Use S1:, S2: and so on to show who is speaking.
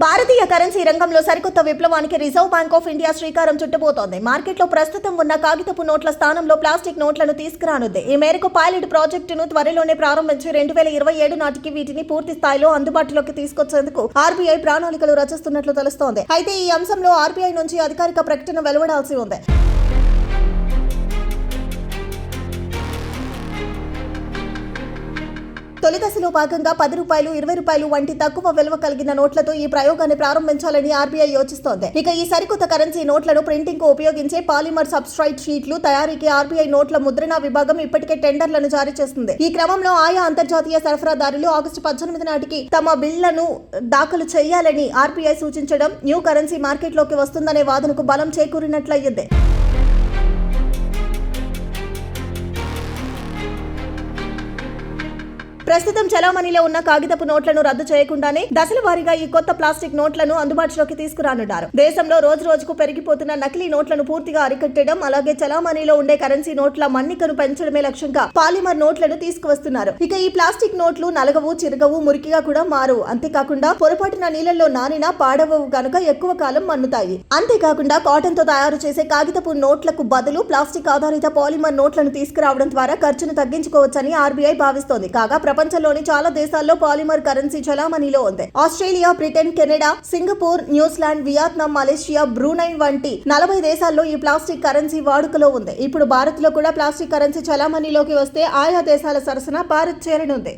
S1: భారతీయ currency రంగంలో సరికొత్త విప్లవానికి రిజర్వ్ బ్యాంక్ ఆఫ్ ఇండియా శ్రీకారం చుట్టబోతోంది. మార్కెట్లో ప్రస్తుతం ఉన్న కాగితపు నోట్ల స్థానంలో ప్లాస్టిక్ నోట్లను తీసుకురానుంది. ఈ మేరకు పైలట్ ప్రాజెక్టును త్వరలోనే ప్రారంభించి 2027 నాటికి వీటిని పూర్తి స్థాయిలో అందుబాటులోకి తీసుకొచ్చేందుకు ఆర్బీఐ ప్రణాళికలు రచిస్తున్నట్లు తెలుస్తోంది. అయితే ఈ అంశంలో ఆర్బీఐ నుంచి అధికారిక ప్రకటన వెలువడాల్సి ఉంది. తొలి దశలో భాగంగా 10 రూపాయలు, 20 రూపాయలు వంటి తక్కువ విలువ కలిగిన నోట్లతో ఈ ప్రయోగాన్ని ప్రారంభించాలని ఆర్బీఐ యోచిస్తోంది. ఇక ఈ సరికొత్త కరెన్సీ నోట్లను ప్రింటింగ్ కు ఉపయోగించే పాలిమర్ సబ్స్ట్రైట్ షీట్లు తయారీకి ఆర్బీఐ నోట్ల ముద్రణ విభాగం ఇప్పటికే టెండర్లను జారీ చేస్తుంది. ఈ క్రమంలో ఆయా అంతర్జాతీయ సరఫరాదారులు ఆగస్టు 18 నాటికి తమ బిళ్లను దాఖలు చేయాలని ఆర్బీఐ సూచించడం న్యూ కరెన్సీ మార్కెట్లోకి వస్తుందనే వాదనకు బలం చేకూరినట్లయింది. ప్రస్తుతం చలామణిలో ఉన్న కాగితపు నోట్లను రద్దు చేయకుండానే దశల వారీగా ఈ కొత్త ప్లాస్టిక్ నోట్లను అందుబాటులోకి తీసుకురానున్నారు. దేశంలో రోజు రోజుకు పెరిగిపోతున్న నకిలీ నోట్లను పూర్తిగా అరికట్టడం, అలాగే చలామణిలో ఉండే కరెన్సీ నోట్ల మన్నికను పెంచడమే లక్ష్యంగా పాలిమర్ నోట్లను తీసుకువస్తున్నారు. ఇక ఈ ప్లాస్టిక్ నోట్లు నలగవు, చిరగవు, మురికిగా కూడా మారు. అంతేకాకుండా పొరపాటున నీళ్లలో నానినా పాడవవు కనుక ఎక్కువ కాలం మన్నుతాయి. అంతేకాకుండా కాటన్ తో తయారు చేసే కాగితపు నోట్లకు బదులు ప్లాస్టిక్ ఆధారిత పాలిమర్ నోట్లను తీసుకురావడం ద్వారా ఖర్చును తగ్గించుకోవచ్చని ఆర్బీఐ భావిస్తోంది. కాగా ప్రపంచంలోని చాలా దేశాల్లో పాలిమర్ కరెన్సీ చలామణిలో ఉంది. Australia, Britain, Canada, Singapore, New Zealand, Vietnam, Malaysia, Brunei వంటి 40 దేశాల్లో ఈ ప్లాస్టిక్ కరెన్సీ వాడుకలో ఉంది. ఇప్పుడు భారత్ లో కూడా ప్లాస్టిక్ కరెన్సీ చలామణిలోకి వస్తే ఆయా దేశాల సరసన భారత్ చేరనుంది.